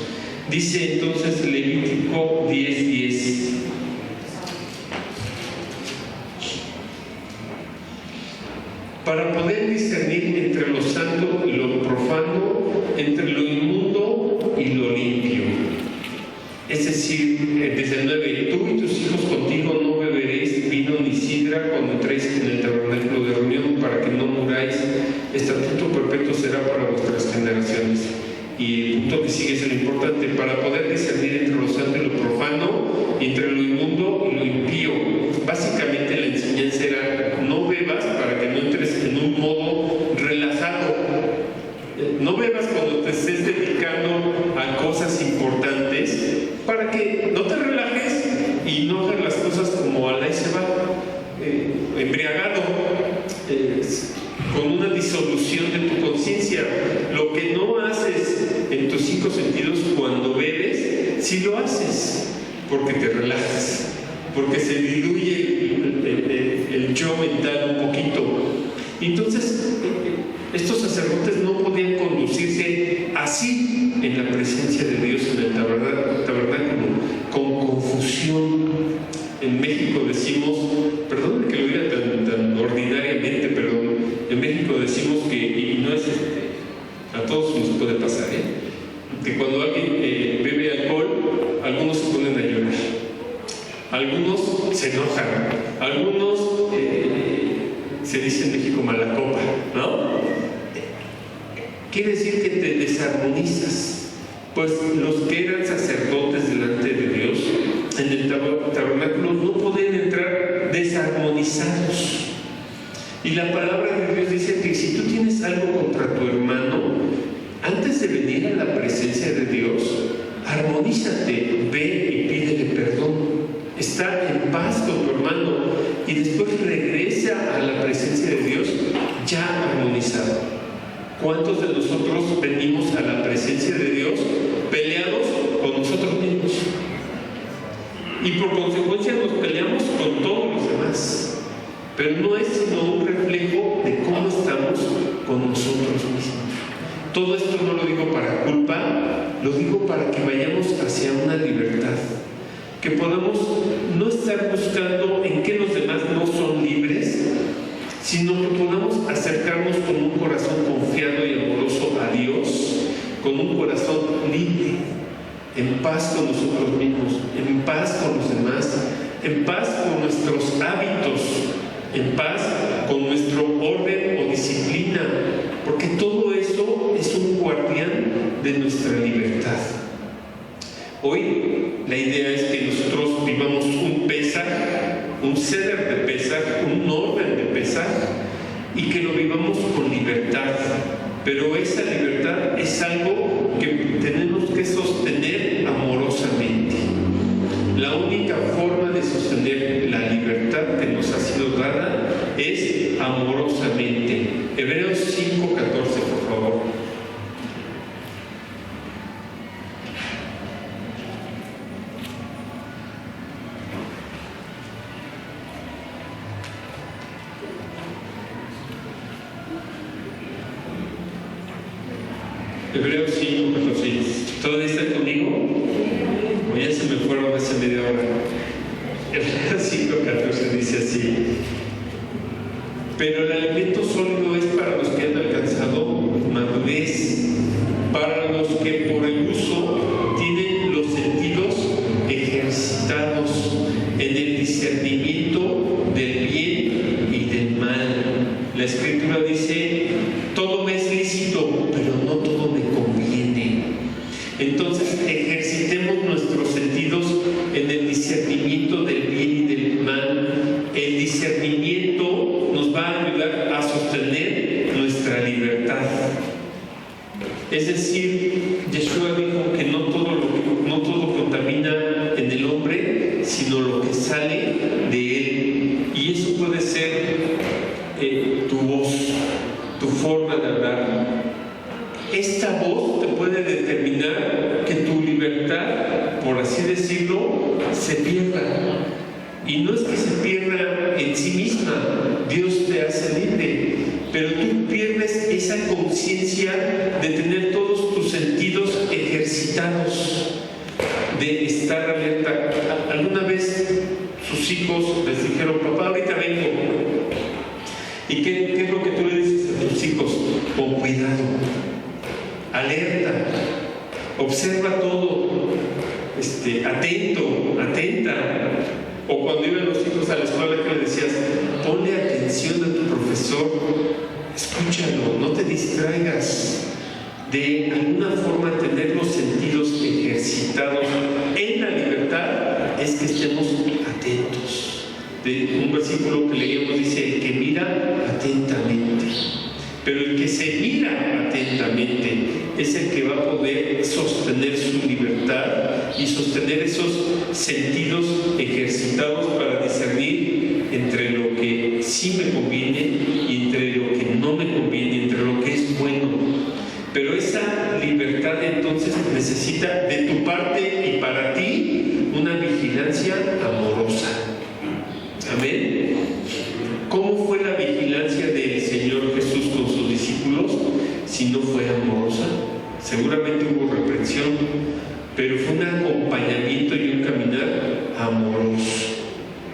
Dice entonces Levítico 10:10. Para poder discernir entre lo santo y lo profano, entre lo inmundo y lo limpio. Es decir, desde el 9, tú y tus hijos contigo no beberéis vino ni sidra cuando entréis en el tabernáculo de reunión, para que no muráis. Estatuto perpetuo será para vuestras generaciones. Y el punto que sigue es el importante, para poder discernir entre lo santo y lo profano, entre lo inmundo y lo impío. Básicamente la enseñanza era, no bebas para que no entres en un modo relajado. No bebas cuando te estés dedicando a cosas importantes, para que no te relajes y no hagas las cosas como a la se va, embriagado, con una disolución de tu conciencia. Lo que no haces en tus 5 sentidos cuando bebes, sí lo haces, porque te relajas, porque se diluye el yo mental un poquito. Entonces, estos sacerdotes no podían conducirse así en la presencia de Dios en el tabernáculo, con confusión. En México decimos, perdón que lo diga tan ordinariamente, pero en México decimos que, y no es a todos nos puede pasar, que cuando alguien bebe alcohol, algunos se ponen a llorar, algunos se enojan, algunos se dice en México mala copa, ¿no? Quiere decir que te desarmonizas. Pues los que eran sacerdotes delante de Dios en el tabernáculo no pueden entrar desarmonizados. Y la palabra de Dios dice que si tú tienes algo contra tu hermano, antes de venir a la presencia de Dios, armonízate, ve y pídele perdón. Está en paz con tu hermano y después regresa a la presencia de Dios ya armonizado. ¿Cuántos de nosotros venimos a la presencia de Dios peleados con nosotros mismos? Y por consecuencia nos peleamos con todos los demás. Pero no es sino un reflejo de cómo estamos con nosotros mismos. Todo esto no lo digo para culpa, lo digo para que vayamos hacia una libertad. Que podamos no estar buscando en qué los demás no son libres, sino que podamos acercarnos con un corazón confiado y amoroso a Dios, con un corazón libre, en paz con nosotros mismos, en paz con los demás, en paz con nuestros hábitos, en paz con nuestro orden o disciplina, porque todo eso es un guardián de nuestra libertad. Hoy la idea es que nosotros vivamos un Pesaj un ceder de Pesaj, un orden de Pesaj, y que lo vivamos con libertad. Pero esa libertad es algo que tenemos que sostener amorosamente. La única forma de sostener la libertad que nos ha sido dada es amorosamente. Hebreos 5:14, por favor. Hebreos 5:14. ¿Todavía están conmigo? O ya se me fueron hace media hora. Hebreos 5:14 dice así: pero el alimento sólido es para los que han alcanzado madurez, para los que por el uso tienen los sentidos ejercitados en el discernimiento del bien y del mal. La Escritura dice: todo me es lícito, pero no todo me conviene. Entonces ejercitemos nuestros sentidos en el discernimiento del bien y del mal. El discernimiento nos va a ayudar a sostener nuestra libertad. Es decir, Yeshua dijo que no todo contamina en el hombre, sino lo que sale de él. Y eso puede ser tu voz, tu forma de hablar. Esta voz te puede determinar que tu libertad, por así decirlo, se pierda. Y no es que se pierda en sí misma, Dios te hace libre, pero tú pierdes esa conciencia de tener todos tus sentidos ejercitados, de estar alerta. Alguna vez sus hijos les dijeron: papá, ahorita vengo. ¿Y qué es lo que tú le dices a tus hijos? Con cuidado, alerta, observa todo, atento, atenta. O cuando iban los hijos a la escuela, que le decías: ponle atención a tu profesor, escúchalo, no te distraigas. De alguna forma, tener los sentidos ejercitados en la libertad es que estemos atentos. De un versículo que leíamos dice: el que mira atentamente. Pero el que se mira atentamente es el que va a poder sostener su libertad y sostener esos sentidos ejercitados para discernir entre lo que sí me conviene y entre lo que no me conviene, entre lo que es bueno. Pero esa libertad entonces necesita de tu parte y para ti una vigilancia amorosa. Amén. ¿Cómo fue la vigilancia del Señor Jesús con sus discípulos si no fue amorosa? Seguramente hubo reprensión, pero fue un acompañamiento y un caminar amoroso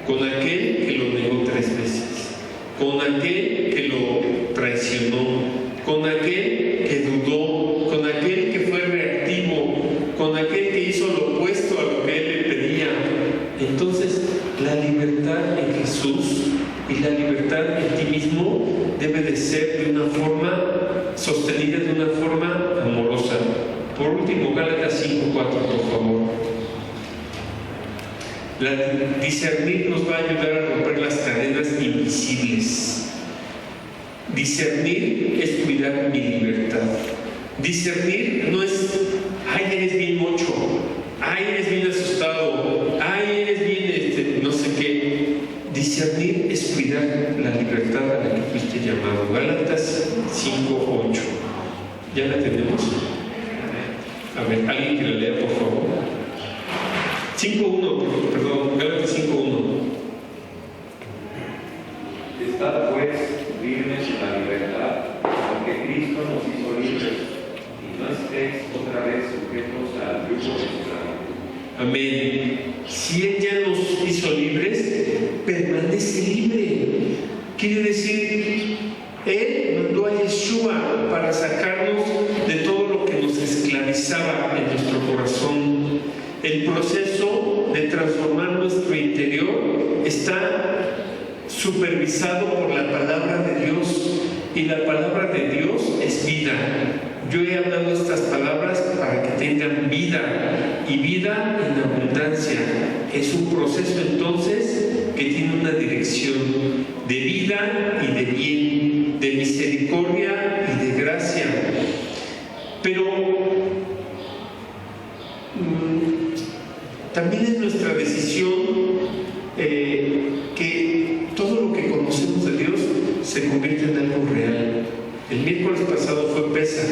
con aquel que lo negó 3 veces, con aquel que lo traicionó, con aquel que dudó, con aquel que fue reactivo, con aquel que hizo lo opuesto a lo que él le pedía. Entonces, la libertad en Jesús y la libertad en ti mismo debe de ser de una forma sostenida, de una forma amorosa. Por último, Gálatas 5:4, por favor. Discernir nos va a ayudar a romper las cadenas invisibles. Discernir es cuidar mi libertad. Discernir no es: ay, eres bien mocho, ay, eres bien asustado, ay, eres bien no sé qué. Discernir es cuidar la libertad a la que fuiste llamado. Gálatas 5:8. ¿Ya la tenemos? A ver, alguien que la lea, por favor. 5:1, perdón, Gálatas 5:1. Estad pues firmes en la libertad, porque Cristo nos hizo libres, y no estéis otra vez sujetos al yugo de esclavitud. Amén. Si Él ya nos hizo libres, permanece libre. Quiere decir, Él mandó a Yeshua para sacarnos de todo lo que nos esclavizaba en nuestro corazón. El proceso de transformar nuestro interior está supervisado por la palabra de Dios, y la palabra de Dios es vida. Yo he hablado estas palabras para que tengan vida, y vida en abundancia. Es un proceso entonces que tiene una dirección de vida y de bien, de misericordia y de gracia. Pero también es nuestra decisión que todo lo que conocemos de Dios se convierte en algo real. El miércoles pasado fue Pesaj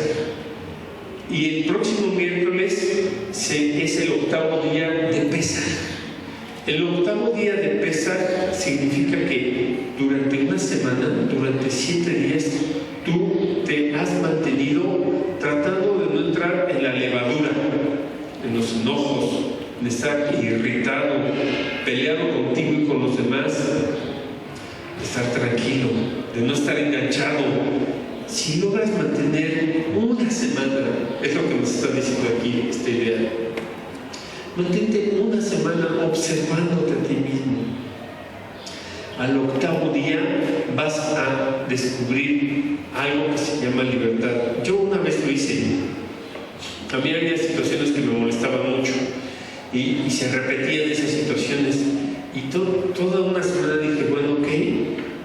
y el próximo miércoles es el octavo día de Pesaj. El octavo día de Pesaj significa que durante una semana, durante 7 días, tú te has mantenido tratando de no entrar en la levadura, en los enojos, de estar irritado, peleado contigo y con los demás, de estar tranquilo, de no estar enganchado. Si logras mantener una semana, es lo que nos está diciendo aquí esta idea, mantente una semana observándote a ti mismo. Al octavo día vas a descubrir algo que se llama libertad. Yo una vez lo hice. A mí había situaciones que me molestaban mucho y se repetían esas situaciones. Y toda una semana dije, bueno, ok,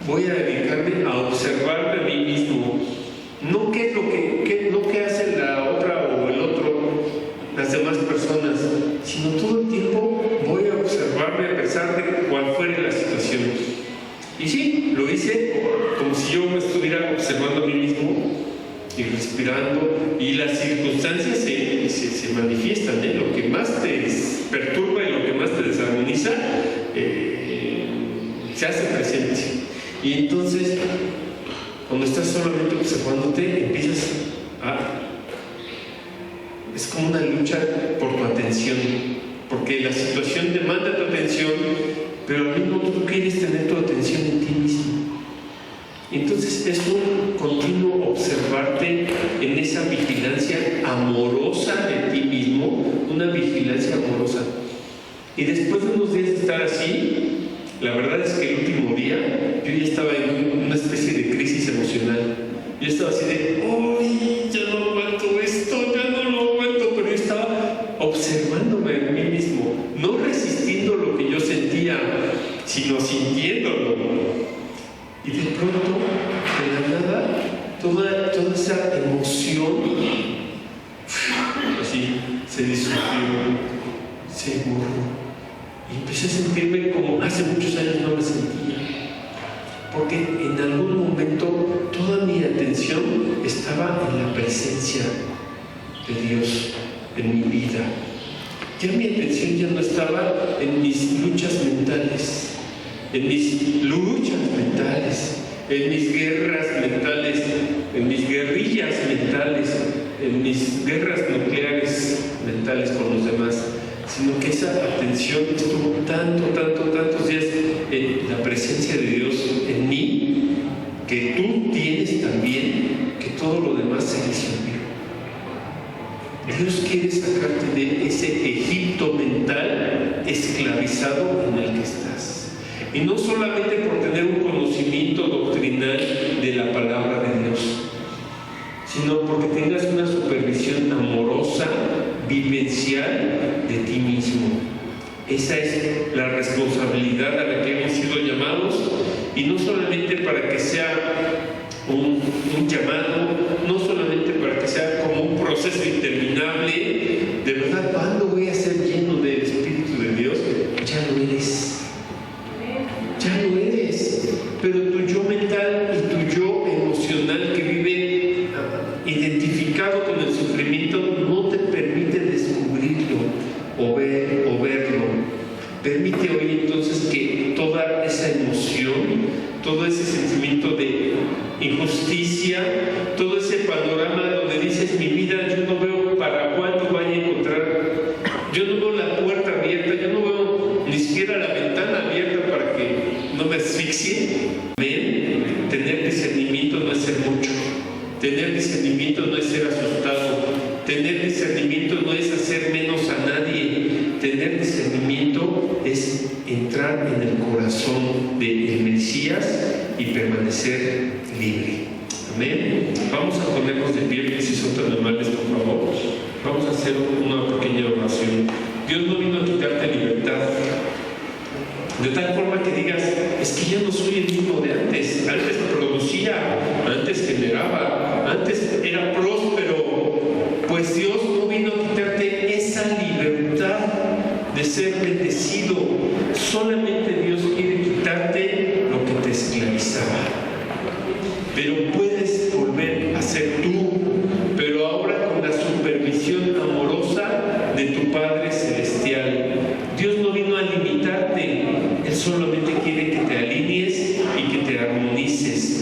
voy a dedicarme a observarme a mí mismo. No qué es lo que hace la otra o el otro, las demás personas, sino todo el tiempo voy a observarme a pesar de cuál fuera la situación. Y sí, lo hice como si yo me estuviera observando a mí mismo y respirando, y las circunstancias se manifiestan, lo que más te perturba y lo que más te desarmoniza se hace presente. Y entonces, cuando estás solamente observándote, empiezas es como una lucha por tu atención, porque la situación demanda tu atención, pero al mismo tiempo tú quieres tener tu atención en ti mismo. Entonces es un continuo observarte en esa vigilancia amorosa de ti mismo, una vigilancia amorosa. Y después de unos días de estar así, la verdad es que el último día yo ya estaba en una especie de crisis emocional. Yo estaba así de, ¡ay, ya no aguanto esto, ya no lo aguanto! Pero yo estaba observándome a mí mismo, no resistiendo lo que yo sentía, sino sintiéndolo. Y de pronto, de la nada, toda esa emoción así se disolvió, se borró. Y empecé a sentirme como hace muchos años no me sentía. Porque en algún momento toda mi atención estaba en la presencia de Dios en mi vida. Ya mi atención ya no estaba en mis luchas mentales, en mis luchas mentales, en mis guerras mentales, en mis guerrillas mentales, en mis guerras nucleares mentales con los demás, sino que esa atención estuvo tantos días en la presencia de Dios en mí, que tú tienes también, que todo lo demás se disolvió. Dios quiere sacarte de ese Egipto mental esclavizado en el que estás. Y no solamente por tener un conocimiento doctrinal de la palabra de Dios, sino porque tengas una supervisión amorosa, vivencial de ti mismo. Esa es la responsabilidad a la que hemos sido llamados, y no solamente para que sea un llamado, no solamente para que sea como un proceso interminable. De verdad, ¿cuándo voy a ser lleno del Espíritu de Dios? Ya lo eres. Ya lo eres. Pero tu yo mental y tu yo emocional que vive identificado con el sufrimiento no te permite descubrirlo o verlo. Permite hoy entonces que toda esa emoción, todo ese sentimiento de injusticia, todo ese panorama donde dices, mi vida yo no veo para cuándo vaya a encontrar, yo no veo la puerta abierta, yo no veo ni siquiera la ventana abierta para que no me asfixie. Ven, tener discernimiento no es ser mucho, tener discernimiento no es ser asustado, tener discernimiento no es hacer menos a nadie, tener discernimiento es entrar en el corazón del Mesías y permanecer libre. Amén. Vamos a ponernos de pie, si son tan amables, por favor. Vamos a hacer una pequeña oración. Dios no vino a quitarte libertad, De tal forma que digas, es que ya no soy el mismo de antes. Antes producía, antes generaba, antes era próspero. Pues Dios no vino a quitarte esa libertad de ser bendecido. Solamente Dios quiere quitarte lo que te esclavizaba. Pero puedes volver a ser tú, pero ahora con la supervisión amorosa de tu Padre Celestial. Dios no vino a limitarte, Él solamente quiere que te alinees y que te armonices.